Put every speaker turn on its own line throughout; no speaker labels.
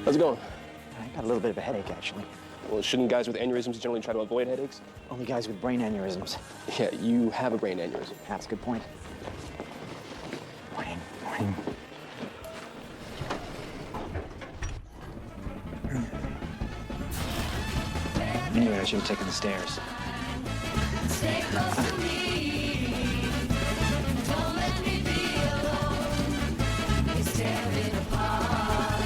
How's it going?
I got a little bit of a headache, actually.
Well, shouldn't guys with aneurysms generally try to avoid headaches?
Only guys with brain aneurysms.
Yeah, you have a brain aneurysm.
That's a good point. Morning. Anyway, I should have taken the stairs.
Stay close to me. Don't let me be alone. It's tearing apart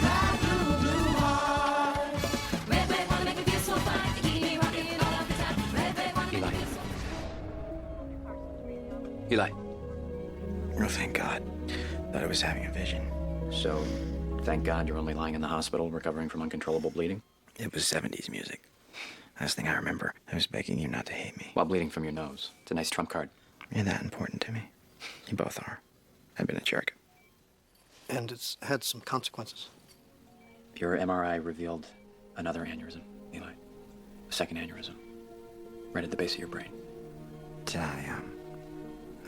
my blue heart. Red wanna make me feel so fine. To keep me rocking all of the time. Red wanna make me feel so.
Eli.
Oh, thank God. Thought I was having a vision.
So, thank God you're only lying in the hospital recovering from uncontrollable bleeding?
It was 70s music. Last thing I remember, I was begging you not to hate me.
While bleeding from your nose. It's a nice trump card.
You're that important to me. You both are. I've been a jerk.
And it's had some consequences.
Your MRI revealed another aneurysm, Eli. A second aneurysm. Right at the base of your brain.
Did I,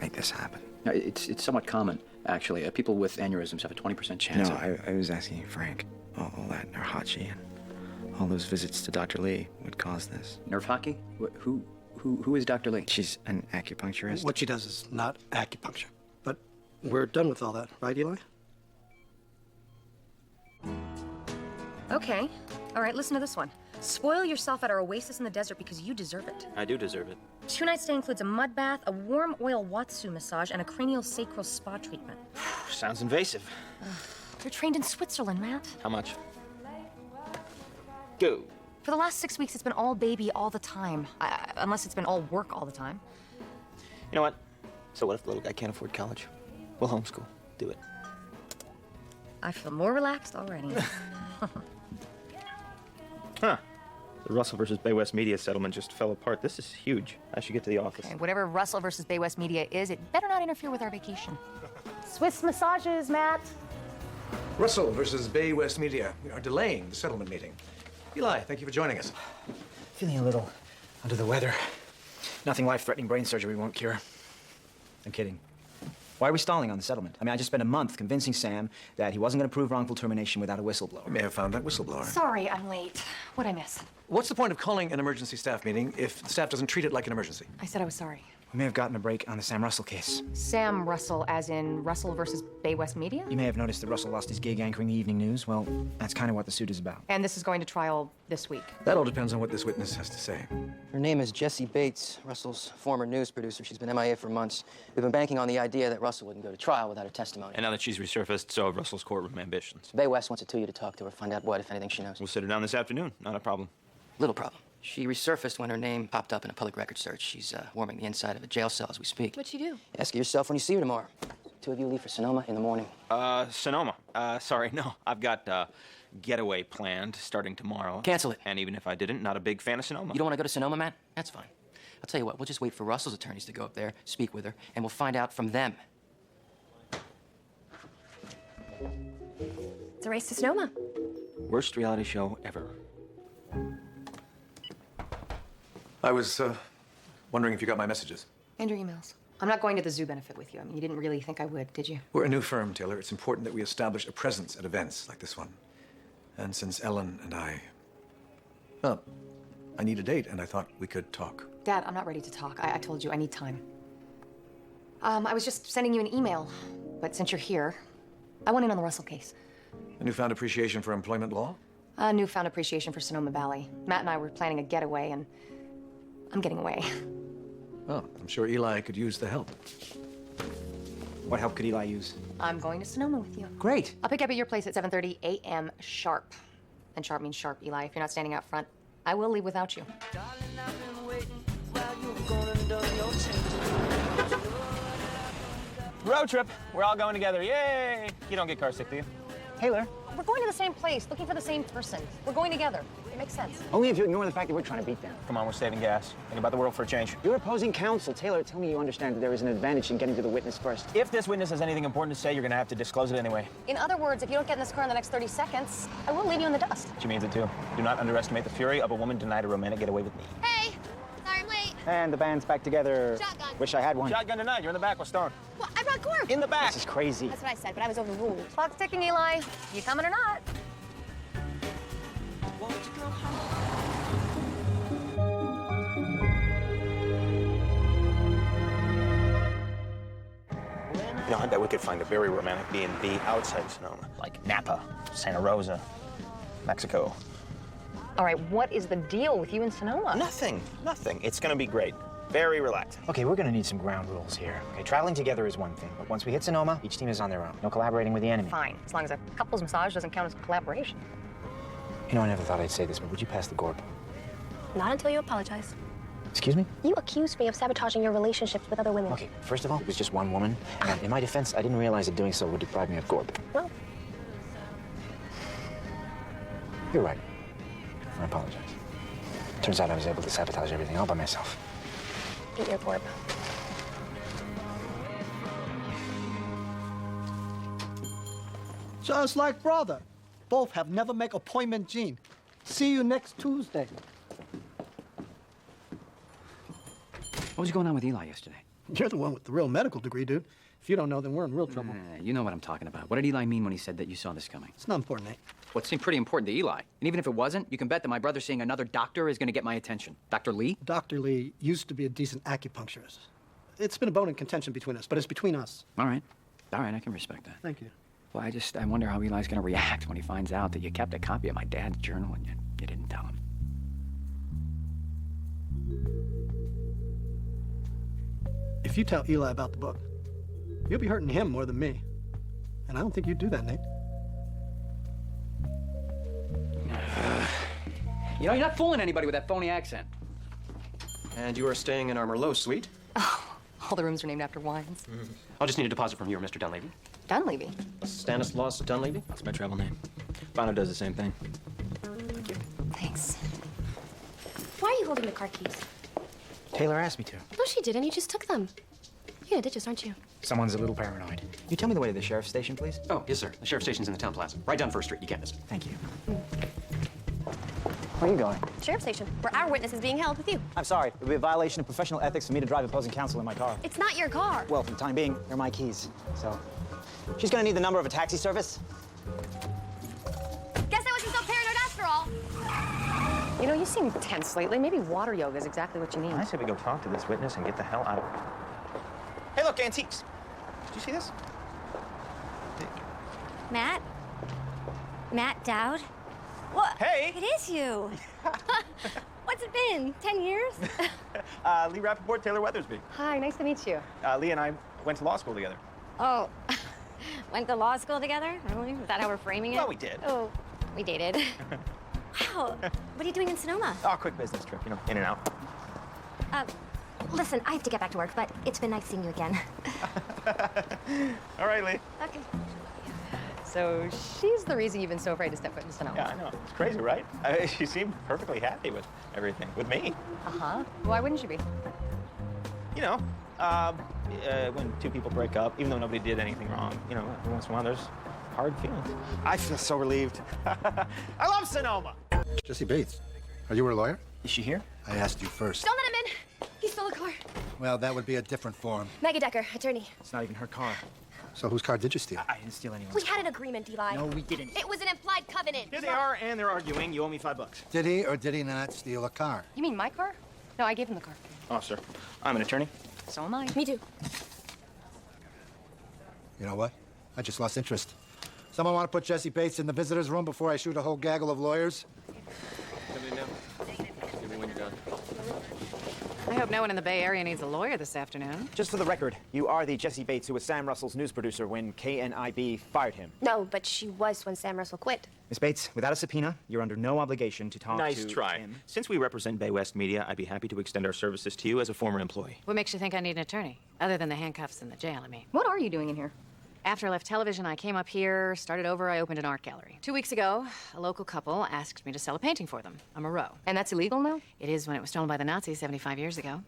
make this happen?
Now, it's somewhat common, actually. People with aneurysms have a 20% chance
No,
of...
I was asking Frank. All that Narhachi and all those visits to Dr. Lee would cause this.
Nerve hockey? Who is Dr. Lee?
She's an acupuncturist.
What she does is not acupuncture. But we're done with all that, right, Eli?
Okay. All right, listen to this one. Spoil yourself at our oasis in the desert because you deserve it.
I do deserve it.
2-night stay includes a mud bath, a warm oil Watsu massage, and a cranial sacral spa treatment.
Sounds invasive.
You're trained in Switzerland, Matt.
How much? Go.
For the last 6 weeks, it's been all baby all the time. Unless it's been all work all the time.
You know what? So what if the little guy can't afford college? We'll homeschool. Do it.
I feel more relaxed already.
Huh. The Russell versus Bay West media settlement just fell apart. This is huge. I should get to the office.
Okay, whatever Russell versus Bay West media is, it better not interfere with our vacation. Swiss massages, Matt.
Russell versus Bay West Media. We are delaying the settlement meeting. Eli, thank you for joining us.
Feeling a little under the weather. Nothing life-threatening brain surgery won't cure. I'm kidding. Why are we stalling on the settlement? I mean, I just spent a month convincing Sam that he wasn't going to prove wrongful termination without a whistleblower.
We may have found that whistleblower.
Sorry, I'm late. What'd I miss?
What's the point of calling an emergency staff meeting if the staff doesn't treat it like an emergency?
I said I was sorry.
We may have gotten a break on the Sam Russell case.
Sam Russell, as in Russell versus Bay West Media?
You may have noticed that Russell lost his gig anchoring the evening news. Well, that's kind of what the suit is about.
And this is going to trial this week.
That all depends on what this witness has to say.
Her name is Jessie Bates, Russell's former news producer. She's been MIA for months. We've been banking on the idea that Russell wouldn't go to trial without her testimony.
And now that she's resurfaced, so have Russell's courtroom ambitions.
Bay West wants you to talk to her, find out what, if anything, she knows.
We'll sit her down this afternoon. Not a problem.
Little problem. She resurfaced when her name popped up in a public record search. She's warming the inside of a jail cell as we speak.
What'd she do?
Ask her yourself when you see her tomorrow. Two of you leave for Sonoma in the morning.
Sonoma. Sorry, no. I've got, getaway planned starting tomorrow.
Cancel it.
And even if I didn't, not a big fan of Sonoma.
You don't want to go to Sonoma, Matt? That's fine. I'll tell you what, we'll just wait for Russell's attorneys to go up there, speak with her, and we'll find out from them.
It's a race to Sonoma.
Worst reality show ever.
I was wondering if you got my messages.
And your emails. I'm not going to the zoo benefit with you. I mean, you didn't really think I would, did you?
We're a new firm, Taylor. It's important that we establish a presence at events like this one. And since Ellen and well, I need a date, and I thought we could talk.
Dad, I'm not ready to talk. I told you I need time. I was just sending you an email, but since you're here, I want in on the Russell case.
A newfound appreciation for employment law?
A newfound appreciation for Sonoma Valley. Matt and I were planning a getaway, and I'm getting away.
Oh, I'm sure Eli could use the help.
What help could Eli use?
I'm going to Sonoma with you.
Great.
I'll pick you up at your place at 7:30 a.m. sharp. And sharp means sharp, Eli. If you're not standing out front, I will leave without you.
Road trip. We're all going together. Yay! You don't get car sick, do you?
Taylor,
We're going to the same place, looking for the same person. We're going together. It makes sense.
only if you ignore the fact that we're trying to beat them.
Come on, we're saving gas. Think about the world for a change.
You're opposing counsel. Taylor, tell me you understand that there is an advantage in getting to the witness first.
If this witness has anything important to say, you're gonna have to disclose it anyway.
In other words, if you don't get in this car in the next 30 seconds, I will leave you in the dust.
She means it too. Do not underestimate the fury of a woman denied a romantic getaway with me.
Hey, sorry I'm late.
And the band's back together.
Shotgun.
Wish I had one.
Shotgun tonight. You're in the back with Stone.
Well, I brought Gorb.
In the back.
This is crazy.
That's what I said, but I was overruled.
Clock's ticking, Eli. You coming or not?
You know, I bet we could find a very romantic B&B outside Sonoma. Like Napa, Santa Rosa, Mexico.
All right, what is the deal with you and Sonoma?
Nothing. It's gonna be great. Very relaxed.
Okay, we're gonna need some ground rules here. Okay, traveling together is one thing, but once we hit Sonoma, each team is on their own. No collaborating with the enemy.
Fine, as long as a couple's massage doesn't count as collaboration.
You know, I never thought I'd say this, but would you pass the gourd?
Not until you apologize.
Excuse me?
You accused me of sabotaging your relationships with other women.
Okay, first of all, it was just one woman, and in my defense, I didn't realize that doing so would deprive me of gourd.
Well,
You're right. I apologize. Turns out I was able to sabotage everything all by myself.
eat your gourd.
Just like brother. Both have never make appointment, Gene. See you next Tuesday.
What was going on with Eli yesterday?
You're the one with the real medical degree, dude. If you don't know, then we're in real trouble.
You know what I'm talking about. What did Eli mean when he said that you saw this coming?
It's not important, Nate.
Well, it seemed pretty important to Eli. And even if it wasn't, you can bet that my brother seeing another doctor is going to get my attention. Dr. Lee?
Dr. Lee used to be a decent acupuncturist. It's been a bone in contention between us, but it's between us.
All right, I can respect that.
Thank you.
Well, I wonder how Eli's going to react when he finds out that you kept a copy of my dad's journal and you didn't tell him.
If you tell Eli about the book, you'll be hurting him more than me. And I don't think you'd do that, Nate.
You know, you're not fooling anybody with that phony accent.
And you are staying in our Merlot suite?
All the rooms are named after wines.
I'll just need a deposit from you or Mr. Dunleavy.
Dunleavy.
Stanislaus Dunleavy?
That's my travel name.
Bono does the same thing.
Thanks.
Why are you holding the car keys?
Taylor asked me to.
No, she didn't. You just took them. You're ditches, aren't you?
Someone's a little paranoid. You tell me the way to the sheriff's station, please?
Oh, yes, sir. The sheriff's station's in the town plaza. Right down First Street. You can't miss it.
Thank you. Where are you going?
Sheriff's station, where our witness is being held with you.
I'm sorry. It would be a violation of professional ethics for me to drive opposing counsel in my car.
It's not your car.
Well, for the time being, they're my keys. So, she's gonna need the number of a taxi service.
Guess I wasn't so paranoid after all.
You know, you seem tense lately. Maybe water yoga is exactly what you need.
I say we go talk to this witness and get the hell out of... Hey, look, antiques. Did you see this?
Matt? Matt Dowd? What?
Hey!
It is you. What's it been? 10 years?
Lee Rappaport, Taylor Weathersby.
Hi, nice to meet you.
Lee and I went to law school together.
Oh, went to law school together? Really? Is that how we're framing it?
Well, we did.
Oh, we dated. Wow. What are you doing in Sonoma?
Oh, quick business trip, you know, in and out.
Listen, I have to get back to work, but it's been nice seeing you again.
All right, Lee.
Okay.
So she's the reason you've been so afraid to step foot in Sonoma.
Yeah, I know. It's crazy, right? She seemed perfectly happy with everything, with me.
Uh-huh. Why wouldn't you be?
You know, when two people break up, even though nobody did anything wrong, you know, every once in a while there's hard feelings. I feel so relieved. I love Sonoma!
Jesse Bates, are you her lawyer?
Is she here?
I asked you first.
Don't let him in. He stole a car.
Well, that would be a different form.
Maggie Decker, attorney.
It's not even her car.
So whose car did you steal?
I didn't steal anyone's.
We had an agreement, Eli.
No, we didn't.
It was an implied covenant.
Here they are, and they're arguing. You owe me $5.
Did he or did he not steal a car?
You mean my car? No, I gave him the car.
Officer, I'm an attorney.
So am I.
Me too.
You know what? I just lost interest. Someone want to put Jesse Bates in the visitor's room before I shoot a whole gaggle of lawyers?
Come in now. Give me when you're done.
I hope no one in the Bay Area needs a lawyer this afternoon.
Just for the record, you are the Jesse Bates who was Sam Russell's news producer when KNIB fired him.
No, but she was when Sam Russell quit.
Miss Bates, without a subpoena, you're under no obligation to talk
Nice
to
try.
him.
Since we represent Bay West Media, I'd be happy to extend our services to you as a former employee.
What makes you think I need an attorney? Other than the handcuffs in the jail, I mean.
What are you doing in here?
After I left television, I came up here, started over, I opened an art gallery. 2 weeks ago, a local couple asked me to sell a painting for them, a Moreau.
And that's illegal now?
It is when it was stolen by the Nazis 75 years ago.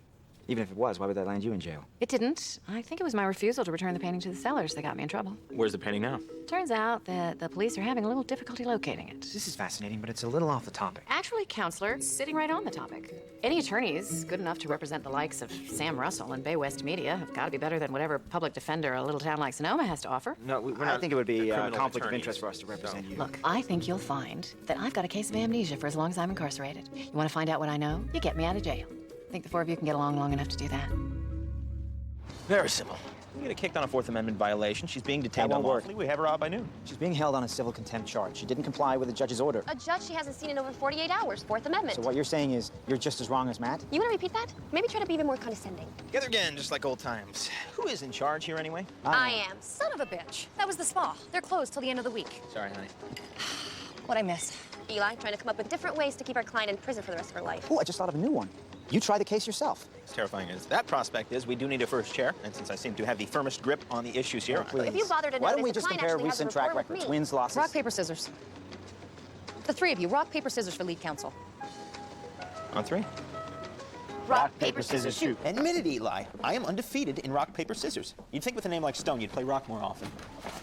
Even if it was, why would that land you in jail?
It didn't. I think it was my refusal to return the painting to the sellers that got me in trouble.
Where's the painting now?
Turns out that the police are having a little difficulty locating it.
This is fascinating, but it's a little off the topic.
Actually, counselor, it's sitting right on the topic. Any attorneys good enough to represent the likes of Sam Russell and Bay West Media have got to be better than whatever public defender a little town like Sonoma has to offer.
No, we're not.
I think it would be a
criminal
conflict of
attorneys.
interest for us to represent you.
Look, I think you'll find that I've got a case of amnesia for as long as I'm incarcerated. You want to find out what I know? You get me out of jail. I think the four of you can get along long enough to do that.
Very simple. We get a kicked on a Fourth Amendment violation. She's being detained unlawfully. We have her out by noon.
She's being held on a civil contempt charge. She didn't comply with the judge's order.
A judge she hasn't seen in over 48 hours. Fourth Amendment.
So what you're saying is you're just as wrong as Matt?
You want to repeat that? Maybe try to be even more condescending.
Together again, just like old times. Who is in charge here anyway?
I am.
Son of a bitch. That was the spa. They're closed till the end of the week.
Sorry, honey.
What'd I miss?
Eli, trying to come up with different ways to keep our client in prison for the rest of her life.
Oh, I just thought of a new one. You try the case yourself.
As terrifying as that prospect is, we do need a first chair. And since I seem to have the firmest grip on the issues here,
If you bother to
Why don't
notice,
we
the
just
client
compare
actually has a
recent track
rapport with
records,
me.
wins, losses?
Rock, paper, scissors. The three of you, rock, paper, scissors for lead counsel.
on three.
Rock, paper, scissors, shoot.
Admit it, Eli. I am undefeated in rock, paper, scissors. You'd think with a name like Stone, you'd play rock more often.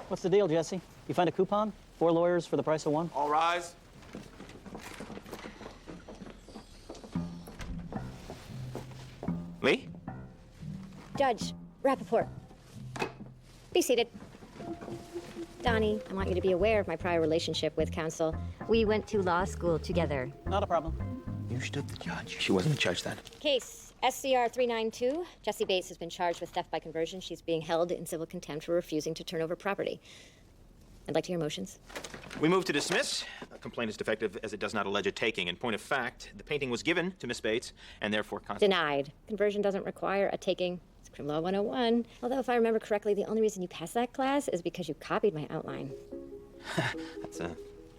What's the deal, Jesse? You find a coupon? 4 lawyers for the price of one?
All rise.
Lee?
Judge Rappaport. Be seated. Donnie, I want you to be aware of my prior relationship with counsel. We went to law school together.
Not a problem.
You stood the judge. She wasn't a judge then.
Case SCR 392. Jessie Bates has been charged with theft by conversion. She's being held in civil contempt for refusing to turn over property. I'd like to hear motions.
We move to dismiss. A complaint is defective as it does not allege a taking. In point of fact, the painting was given to Miss Bates and therefore
Denied. Conversion doesn't require a taking. It's Criminal Law 101. Although, if I remember correctly, the only reason you passed that class is because you copied my outline.
That's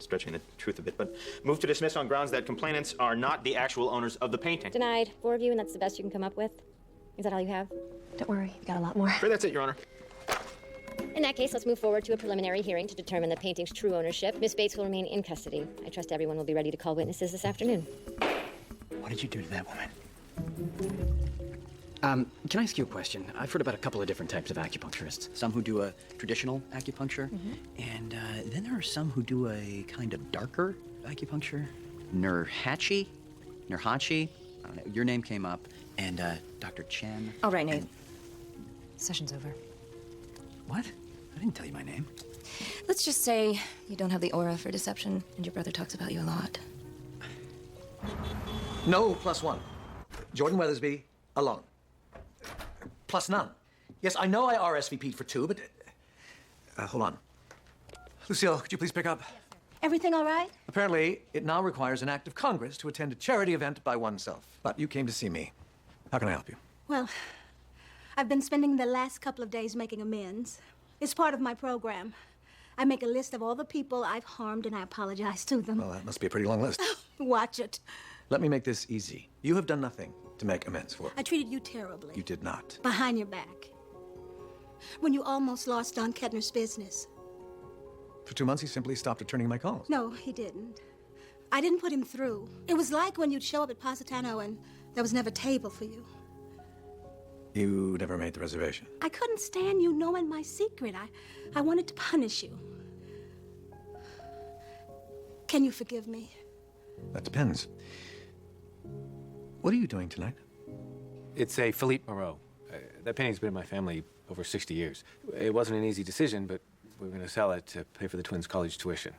stretching the truth a bit, but move to dismiss on grounds that complainants are not the actual owners of the painting.
Denied. 4 of you, and that's the best you can come up with? Is that all you have?
Don't worry, you got a lot more.
Sure, that's it, Your Honor.
In that case, let's move forward to a preliminary hearing to determine the painting's true ownership. Miss Bates will remain in custody. I trust everyone will be ready to call witnesses this afternoon.
What did you do to that woman?
Can I ask you a question? I've heard about a couple of different types of acupuncturists.
Some who do a traditional acupuncture, and then there are some who do a kind of darker acupuncture. Nurhachi? I don't know. Your name came up, and Dr. Chen.
All right, Nate. Session's over.
What? I didn't tell you my name.
Let's just say you don't have the aura for deception, and your brother talks about you a lot.
No +1. Jordan Weathersby, alone. Plus none. Yes, I know I RSVP'd for 2, but... hold on. Lucille, could you please pick up?
Everything all right?
Apparently, it now requires an act of Congress to attend a charity event by oneself. But you came to see me. How can I help you?
Well, I've been spending the last couple of days making amends. It's part of my program. I make a list of all the people I've harmed and I apologize to them.
Well, that must be a pretty long list.
Watch it.
Let me make this easy. You have done nothing to make amends for.
I treated you terribly.
You did not.
Behind your back. When you almost lost Don Kettner's business.
For 2 months, he simply stopped returning my calls.
No, he didn't. I didn't put him through. It was like when you'd show up at Positano and there was never a table for you.
You never made the reservation.
I couldn't stand you knowing my secret. I wanted to punish you. Can you forgive me?
That depends. What are you doing tonight?
It's a Philippe Moreau. That painting's been in my family over 60 years. It wasn't an easy decision, but we were going to sell it to pay for the twins' college tuition.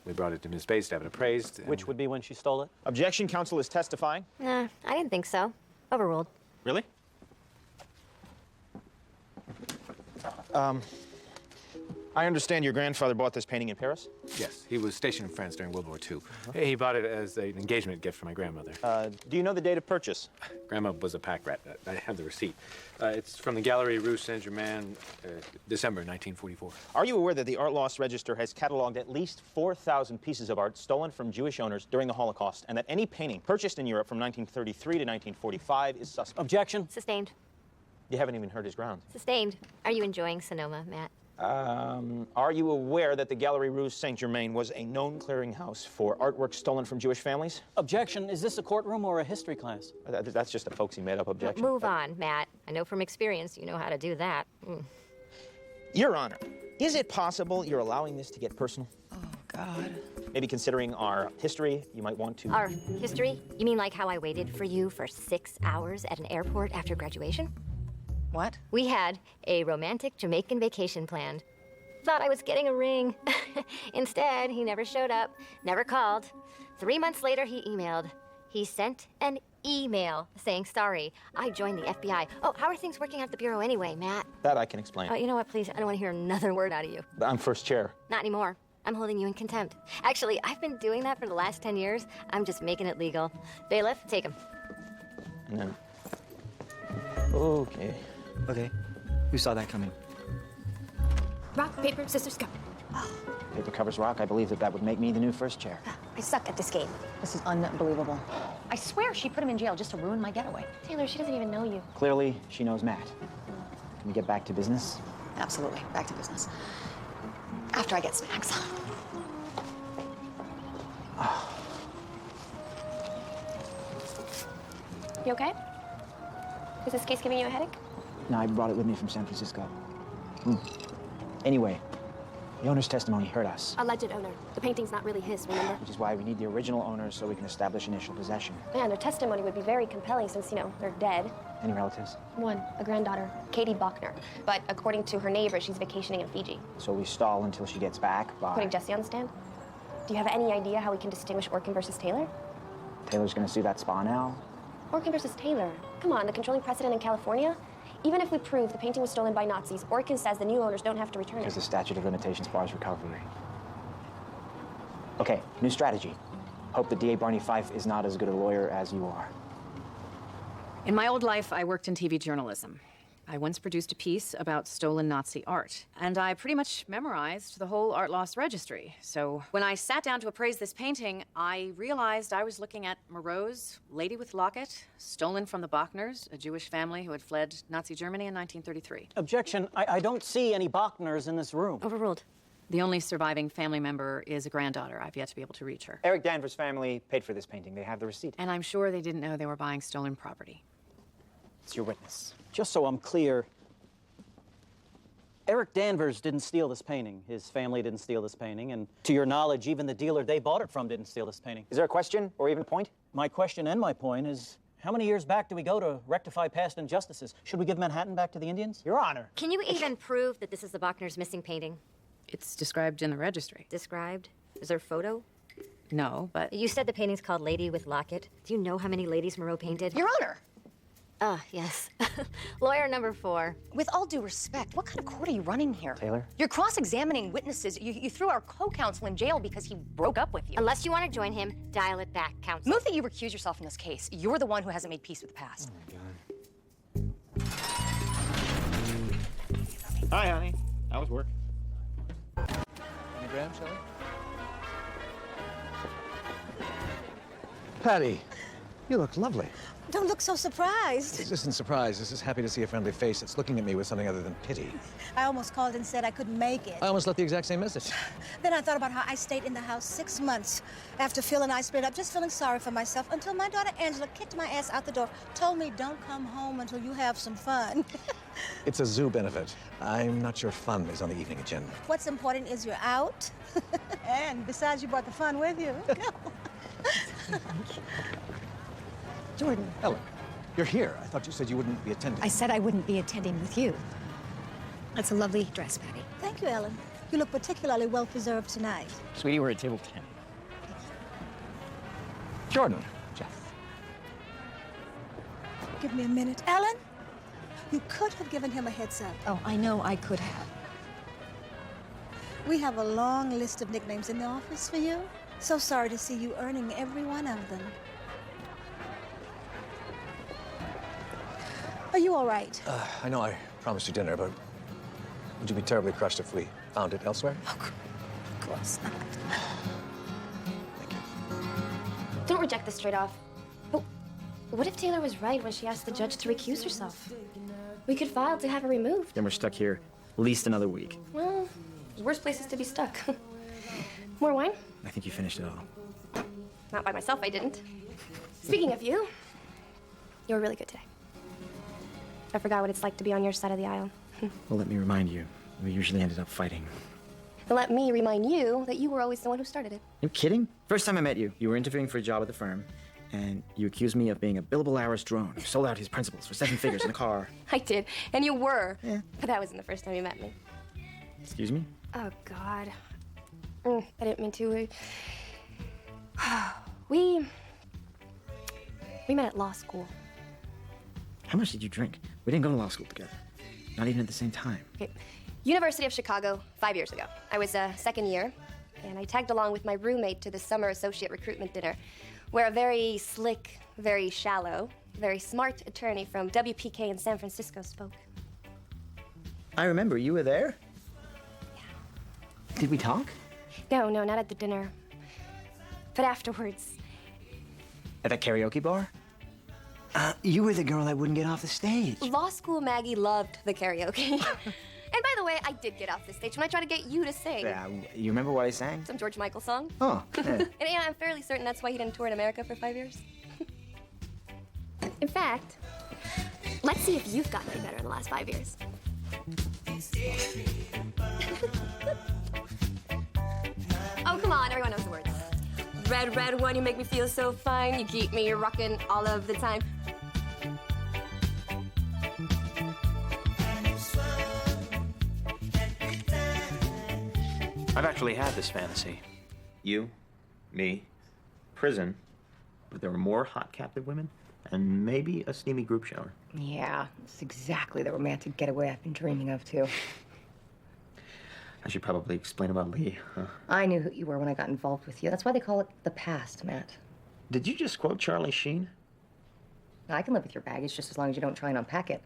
We brought it to Ms. Bates to have it appraised.
Which would be when she stole it?
Objection, counsel is testifying.
I didn't think so. Overruled.
Really? I understand your grandfather bought this painting in Paris?
Yes, he was stationed in France during World War II. He bought it as an engagement gift for my grandmother.
Do you know the date of purchase?
Grandma was a pack rat. I have the receipt. It's from the Gallery Rue Saint-Germain, December 1944.
Are you aware that the Art Loss Register has cataloged at least 4,000 pieces of art stolen from Jewish owners during the Holocaust, and that any painting purchased in Europe from 1933 to 1945 is suspect?
Objection.
Sustained.
You haven't even heard his grounds.
Sustained. Are you enjoying Sonoma, Matt?
Are you aware that the Galerie Rue Saint-Germain was a known clearinghouse for artwork stolen from Jewish families?
Objection. Is this a courtroom or a history class?
That's just a folksy made-up objection.
Move on, Matt. I know from experience you know how to do that.
Your Honor, is it possible you're allowing this to get personal?
Oh, God.
Maybe considering our history, you might want to...
Our history? You mean like how I waited for you for 6 hours at an airport after graduation?
What?
We had a romantic Jamaican vacation planned. Thought I was getting a ring. Instead, he never showed up, never called. 3 months later, he emailed. He sent an email saying, sorry, I joined the FBI. Oh, how are things working at the Bureau anyway, Matt?
That I can explain.
You know what, please? I don't want to hear another word out of you.
I'm first chair.
Not anymore. I'm holding you in contempt. Actually, I've been doing that for the last 10 years. I'm just making it legal. Bailiff, take him.
And then... Okay.
Okay. Who saw that coming?
Rock, paper, scissors, go.
Paper covers rock. I believe that would make me the new first chair.
I suck at this game.
This is unbelievable. I swear she put him in jail just to ruin my getaway.
Taylor, she doesn't even know you.
Clearly, she knows Matt. Can we get back to business?
Absolutely. Back to business.
After I get snacks. You okay? Is this case giving you a headache?
No, I brought it with me from San Francisco. Anyway, the owner's testimony hurt us,
Alleged owner. The painting's not really his, remember?
which is why we need the original owners so we can establish initial possession.
Man, their testimony would be very compelling since, they're dead.
Any relatives?
One, a granddaughter, Katie Bachner. But according to her neighbor, she's vacationing in Fiji.
So we stall until she gets back by...
Putting Jesse on the stand? Do you have any idea how we can distinguish Orkin versus Taylor?
Taylor's gonna sue that spa now?
Orkin versus Taylor. Come on, the controlling precedent in California? Even if we prove the painting was stolen by Nazis, Orkin says the new owners don't have to return
Because
it.
the statute of limitations bars recovery. Okay, new strategy. Hope that DA Barney Fife is not as good a lawyer as you are.
In my old life, I worked in TV journalism. I once produced a piece about stolen Nazi art, and I pretty much memorized the whole art loss registry. So when I sat down to appraise this painting, I realized I was looking at Moreau's Lady with Locket, stolen from the Bachners, a Jewish family who had fled Nazi Germany in 1933.
Objection. I don't see any Bachners in this room.
Overruled. The only surviving family member is a granddaughter. I've yet to be able to reach her.
Eric Danvers' family paid for this painting. They have the receipt.
And I'm sure they didn't know they were buying stolen property.
It's your witness.
Just so I'm clear, Eric Danvers didn't steal this painting. His family didn't steal this painting. And to your knowledge, even the dealer they bought it from didn't steal this painting.
Is there a question or even a point?
My question and my point is, how many years back do we go to rectify past injustices? Should we give Manhattan back to the Indians?
Your Honor.
Can you even prove that this is the Bachner's missing painting?
It's described in the registry.
Described? Is there a photo?
No, but...
You said the painting's called Lady with Locket. Do you know how many ladies Moreau painted?
Your Honor!
Ah, yes. Lawyer number 4.
With all due respect, what kind of court are you running here?
Taylor?
You're cross-examining witnesses. You threw our co-counsel in jail because he broke up with you.
Unless you want to join him, dial it back, counsel.
Move that you recuse yourself from this case. You're the one who hasn't made peace with the past.
Hi, honey. How was work?
Any gram, Shelley? Patty, you look lovely.
Don't look so surprised.
This isn't surprise. This is happy to see a friendly face that's looking at me with something other than pity.
I almost called and said I couldn't make it.
I almost left the exact same message.
Then I thought about how I stayed in the house 6 months after Phil and I split up, just feeling sorry for myself until my daughter Angela kicked my ass out the door, told me don't come home until you have some fun.
It's a zoo benefit. I'm not sure fun is on the evening agenda.
What's important is you're out. And besides, you brought the fun with you.
Jordan. Ellen, you're here. I thought you said you wouldn't be attending.
I said I wouldn't be attending with you. That's a lovely dress, Patty.
Thank you, Ellen. You look particularly well-preserved tonight.
Sweetie, we're at table 10.
Jordan. Jeff.
Give me a minute. Ellen, you could have given him a heads up.
Oh, I know I could have.
We have a long list of nicknames in the office for you. So sorry to see you earning every one of them. Are you all right?
I know I promised you dinner, but would you be terribly crushed if we found it elsewhere?
Of course not.
Don't reject this straight off. But what if Taylor was right when she asked the judge to recuse herself? We could file to have her removed.
Then we're stuck here
least another week.
Well, there's worse places to be stuck. More wine?
I think you finished it all.
Not by myself, I didn't. Speaking of you, you were really good today. I forgot what it's like to be on your side of the aisle.
Well, let me remind you, we usually ended up fighting.
And let me remind you that you were always the one who started it.
You kidding? First time I met you, you were interviewing for a job at the firm, and you accused me of being a billable hours drone who sold out his principals for 7 figures in a car.
I did, and you were. Yeah. But that wasn't the first time you met me.
Excuse me?
Oh, God. I didn't mean to. We met at law school.
How much did you drink? We didn't go to law school together. Not even at the same time.
Okay. University of Chicago, 5 years ago. I was second year, and I tagged along with my roommate to the summer associate recruitment dinner, where a very slick, very shallow, very smart attorney from WPK in San Francisco spoke.
I remember, you were there?
Yeah.
Did we talk?
No, not at the dinner. But afterwards.
At that karaoke bar? You were the girl that wouldn't get off the stage.
Law school Maggie loved the karaoke. And by the way, I did get off the stage when I tried to get you to sing.
Yeah, you remember what I sang?
Some George Michael song.
Oh, yeah.
And yeah, I'm fairly certain that's why he didn't tour in America for 5 years. In fact, let's see if you've gotten any better in the last 5 years. Oh, come on, everyone knows the words. Red, red one, you make me feel so fine. You keep me rockin' all of the time.
I've actually had this fantasy. You, me, prison, but there were more hot captive women, and maybe a steamy group shower.
Yeah, it's exactly the romantic getaway I've been dreaming of, too.
I should probably explain about Lee, huh?
I knew who you were when I got involved with you. That's why they call it the past, Matt.
Did you just quote Charlie Sheen?
I can live with your baggage just as long as you don't try and unpack it.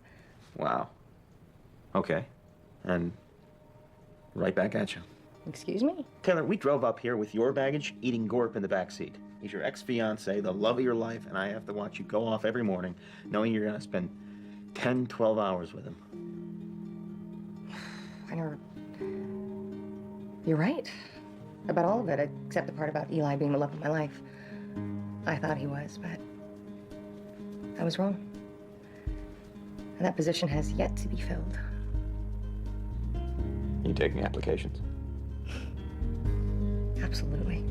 Wow. Okay. And right back at you.
Excuse me?
Taylor, we drove up here with your baggage, eating gorp in the backseat. He's your ex-fiance, the love of your life, and I have to watch you go off every morning knowing you're gonna spend 10, 12 hours with him.
I never... You're right. About all of it, except the part about Eli being the love of my life. I thought he was, but I was wrong. And that position has yet to be filled.
You taking applications?
Absolutely.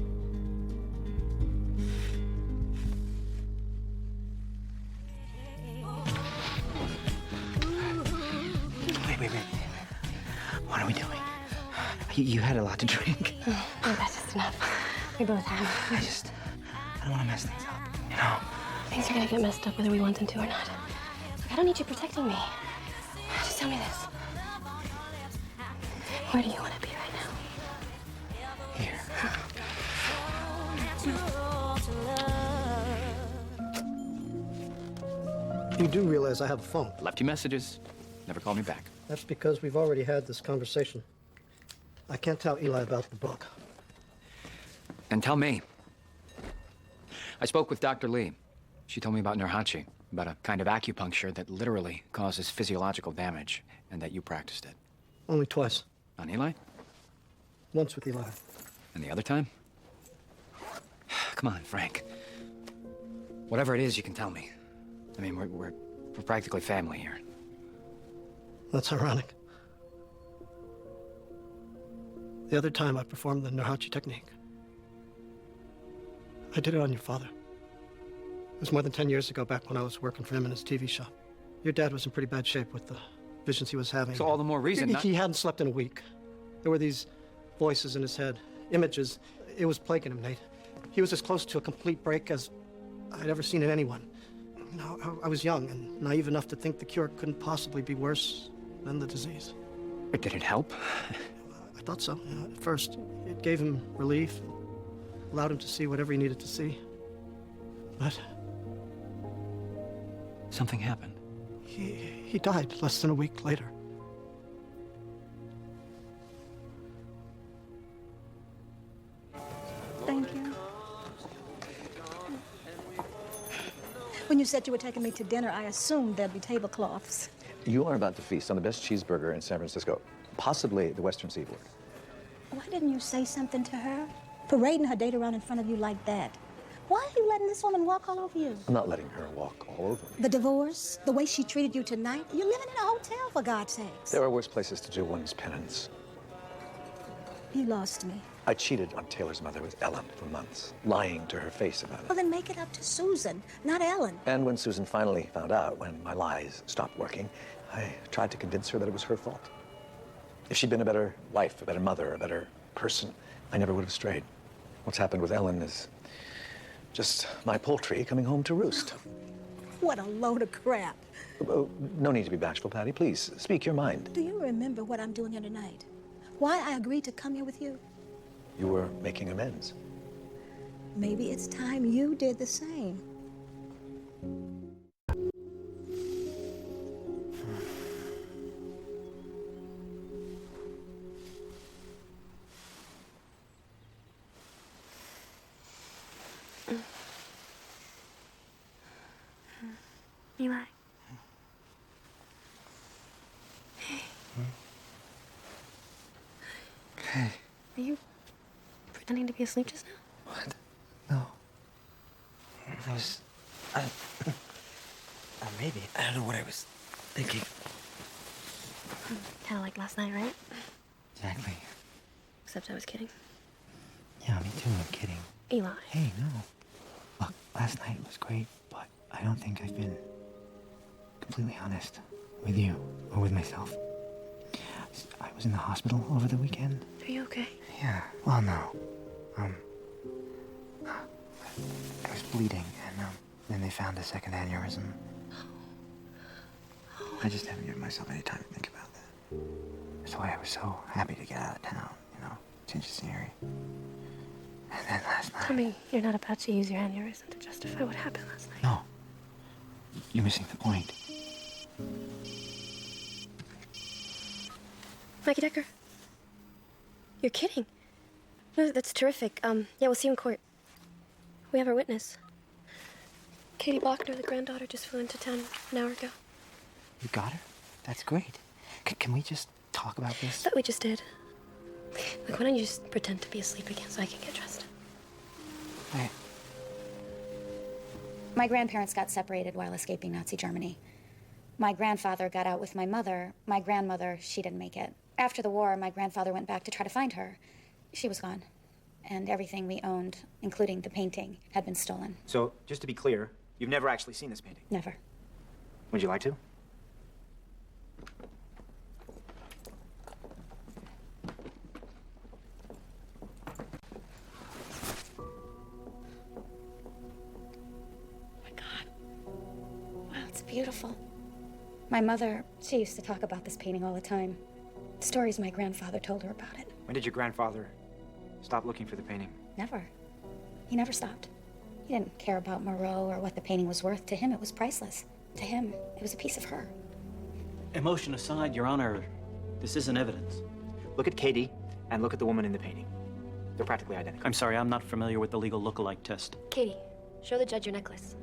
Wait. What are we doing? You had a lot to drink.
Oh, that's just enough. We both have.
I don't want to mess things up, you know?
Things are gonna get messed up whether we want them to or not. Look, I don't need you protecting me. Just tell me this. Where do you want to be right now?
Here.
You do realize I have a phone.
Left you messages. Never called me back.
That's because we've already had this conversation. I can't tell Eli about the book.
And tell me. I spoke with Dr. Lee. She told me about Nurhachi, about a kind of acupuncture that literally causes physiological damage, and that you practiced it.
Only twice.
On Eli?
Once with Eli.
And the other time? Come on, Frank. Whatever it is, you can tell me. I mean, we're practically family here.
That's ironic. The other time I performed the Nurhachi technique, I did it on your father. It was more than 10 years ago, back when I was working for him in his TV shop. Your dad was in pretty bad shape with the visions he was having.
So all the more reason not...
He hadn't slept in a week. There were these voices in his head, images. It was plaguing him, Nate. He was as close to a complete break as I'd ever seen in anyone. You know, I was young and naive enough to think the cure couldn't possibly be worse than the disease.
But did it help?
I thought so. You know, at first, it gave him relief, allowed him to see whatever he needed to see. But
something happened.
He died less than a week later.
Thank you. When you said you were taking me to dinner, I assumed there'd be tablecloths.
You are about to feast on the best cheeseburger in San Francisco. Possibly the Western Seaboard.
Why didn't you say something to her? Parading her date around in front of you like that. Why are you letting this woman walk all over you?
I'm not letting her walk all over me.
The divorce, the way she treated you tonight. You're living in a hotel, for God's sakes.
There are worse places to do one's penance.
You lost me.
I cheated on Taylor's mother with Ellen for months, lying to her face about it.
Well, then make it up to Susan, not Ellen.
And when Susan finally found out, when my lies stopped working, I tried to convince her that it was her fault. If she'd been a better wife, a better mother, a better person, I never would have strayed. What's happened with Ellen is just my poultry coming home to roost.
What a load of crap.
Oh, no need to be bashful, Patty. Please, speak your mind.
Do you remember what I'm doing here tonight? Why I agreed to come here with you?
You were making amends.
Maybe it's time you did the same.
Eli.
Hey.
Are you pretending to be asleep just now?
What? No. I was... maybe. I don't know what I was thinking.
Kind of like last night, right?
Exactly.
Except I was kidding.
Yeah, me too. I'm kidding.
Eli.
Hey, no. Look, last night was great, but I don't think I've been completely honest with you or with myself. I was in the hospital over the weekend.
Are you okay?
Yeah. Well, no. I was bleeding, and then they found a second aneurysm. I just haven't given myself any time to think about that. That's why I was so happy to get out of town, you know, change the scenery. And then last night...
Tell me you're not about to use your aneurysm to justify what happened last night.
No. You're missing the point.
Mikey Decker. You're kidding. No, that's terrific. Yeah, we'll see you in court. We have our witness. Katie Bachner, the granddaughter, just flew into town an hour ago.
You got her? That's great. Can we just talk about this?
Thought we just did. Look, why don't you just pretend to be asleep again so I can get dressed?
Hey.
My grandparents got separated while escaping Nazi Germany. My grandfather got out with my mother. My grandmother, she didn't make it. After the war, my grandfather went back to try to find her. She was gone. And everything we owned, including the painting, had been stolen.
So, just to be clear, you've never actually seen this painting?
Never.
Would you like to?
Wow, it's beautiful. My mother, she used to talk about this painting all the time. Stories my grandfather told her about it.
When did your grandfather stop looking for the painting?
Never. He never stopped. He didn't care about Moreau or what the painting was worth. To him, it was priceless. To him, it was a piece of her.
Emotion aside, Your Honor, this isn't evidence.
Look at Katie and look at the woman in the painting. They're practically identical.
I'm sorry, I'm not familiar with the legal look-alike test.
Katie, show the judge your necklace.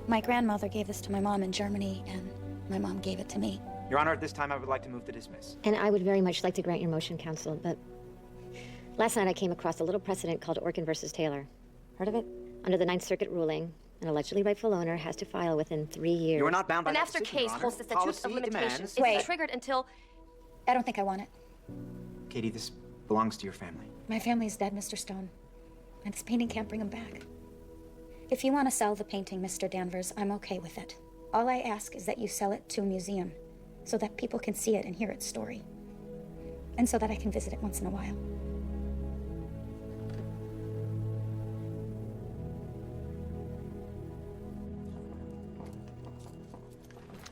My grandmother gave this to my mom in Germany, and my mom gave it to me.
Your Honor, at this time, I would like to move to dismiss.
And I would very much like to grant your motion, counsel, but last night I came across a little precedent called Orkin versus Taylor. Heard of it? Under the Ninth Circuit ruling, an allegedly rightful owner has to file within 3 years.
You are not bound by
An
that
after
decision,
case
Your Honor.
holds the statute of
Policy
limitations
demands-
is triggered until...
I don't think I want it.
Katie, this belongs to your family.
My family's dead, Mr. Stone. And this painting can't bring him back. If you want to sell the painting, Mr. Danvers, I'm okay with it. All I ask is that you sell it to a museum so that people can see it and hear its story. And so that I can visit it once in a while.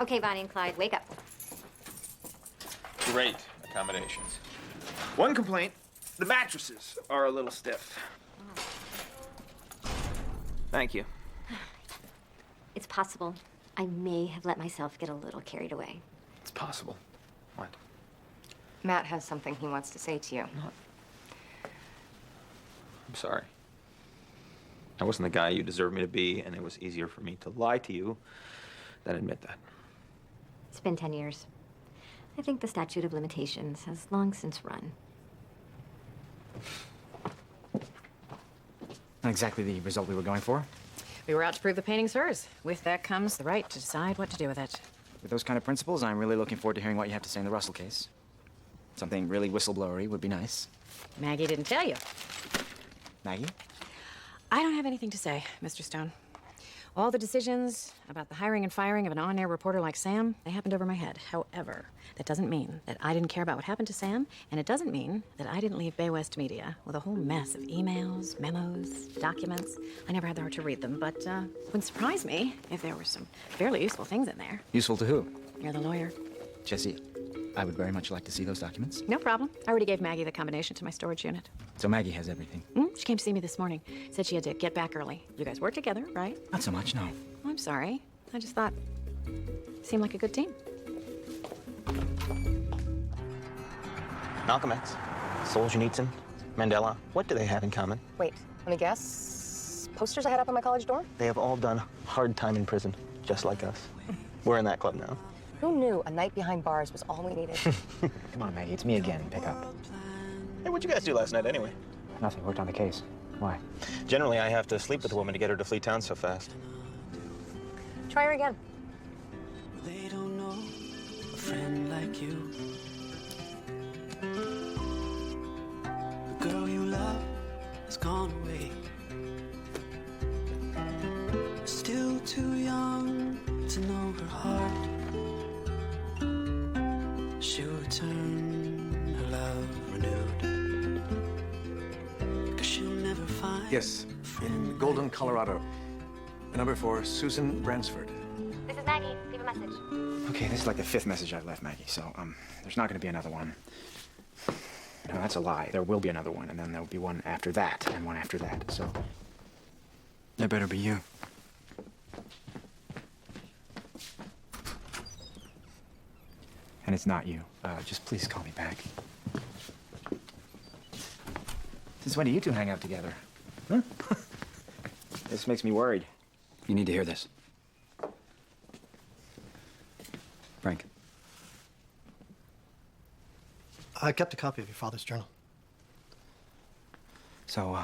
Okay, Bonnie and Clyde, wake up.
Great accommodations. One complaint, the mattresses are a little stiff. Thank you.
It's possible I may have let myself get a little carried away.
It's possible. What?
Matt has something he wants to say to you.
I'm sorry. I wasn't the guy you deserved me to be, and it was easier for me to lie to you than admit that.
It's been 10 years. I think the statute of limitations has long since run.
Not exactly the result we were going for.
We were out to prove the painting's hers. With that comes the right to decide what to do with it.
With those kind of principles, I'm really looking forward to hearing what you have to say in the Russell case. Something really whistleblowery would be nice.
Maggie didn't tell you.
Maggie?
I don't have anything to say, Mr. Stone. All the decisions about the hiring and firing of an on-air reporter like Sam, they happened over my head. However, that doesn't mean that I didn't care about what happened to Sam, and it doesn't mean that I didn't leave Bay West Media with a whole mess of emails, memos, documents. I never had the heart to read them, but wouldn't surprise me if there were some fairly useful things in there.
Useful to who?
You're the lawyer.
Jesse, I would very much like to see those documents.
No problem. I already gave Maggie the combination to my storage unit.
So Maggie has everything.
She came to see me this morning. Said she had to get back early. You guys work together, right?
Not so much, no.
Oh, I'm sorry. I just thought seemed like a good team.
Malcolm X, Solzhenitsyn, Mandela, what do they have in common?
Wait, let me guess. Posters I had up on my college door?
They have all done hard time in prison, just like us. We're in that club now.
Who knew a night behind bars was all we needed?
Come on, Maggie, it's me again. Pick up.
Hey, what'd you guys do last night anyway?
Nothing. Worked on the case. Why?
Generally, I have to sleep with a woman to get her to flee town so fast.
Try her again.
They don't know a friend like you. The girl you love has gone away. Still too young to know her heart. She'll return her love renewed. 'Cause she'll never find.
Yes, in Golden, Colorado. A number for Susan Bransford.
This is Maggie. Leave a message.
Okay, this is like the 5th message I've left, Maggie, so, there's not gonna be another one. No, that's a lie. There will be another one, and then there'll be one after that, and one after that, so... There better be you. And it's not you. Just please call me back. Since when do you two hang out together? Huh? This makes me worried.
You need to hear this. Frank.
I kept a copy of your father's journal.
So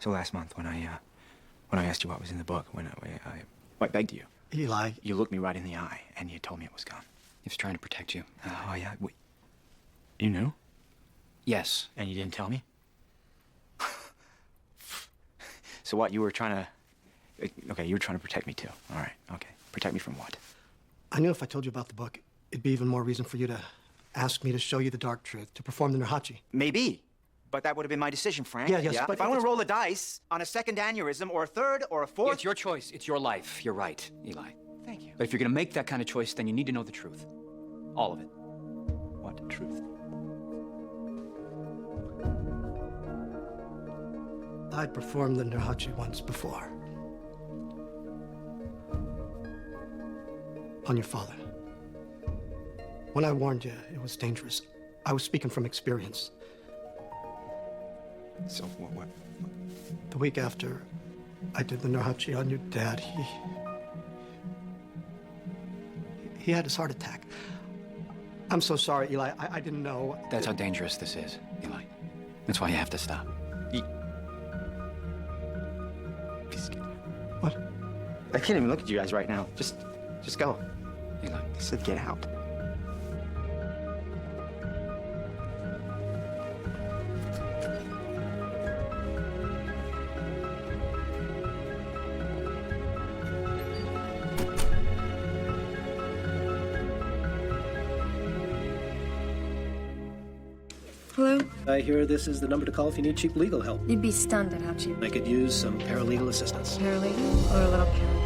last month when I asked you what was in the book, when I begged you.
Eli.
You looked me right in the eye, and you told me it was gone.
He was trying to protect you.
Oh, yeah? Wait. You knew?
Yes.
And you didn't tell me? So what, you were trying to... Okay, you were trying to protect me, too. All right, okay. Protect me from what?
I knew if I told you about the book, it'd be even more reason for you to ask me to show you the dark truth, to perform the Nurhachi.
Maybe. But that would have been my decision, Frank.
Yes, but
if I want to roll the dice on a second aneurysm, or a third, or a fourth...
It's your choice. It's your life. You're right, Eli.
Thank you.
But if you're gonna make that kind of choice, then you need to know the truth. All of it.
What truth?
I'd performed the Nurhachi once before. On your father. When I warned you, it was dangerous. I was speaking from experience.
So, what?
The week after I did the Nurhachi on your dad, he had his heart attack. I'm so sorry, Eli. I didn't know.
That's how dangerous this is, Eli. That's why you have to stop.
What?
I can't even look at you guys right now. Just go.
Eli.
I said get out.
Hello?
I hear this is the number to call if you need cheap legal help.
You'd be stunned at how cheap.
I could use some paralegal assistance.
Paralegal or a little paralegal?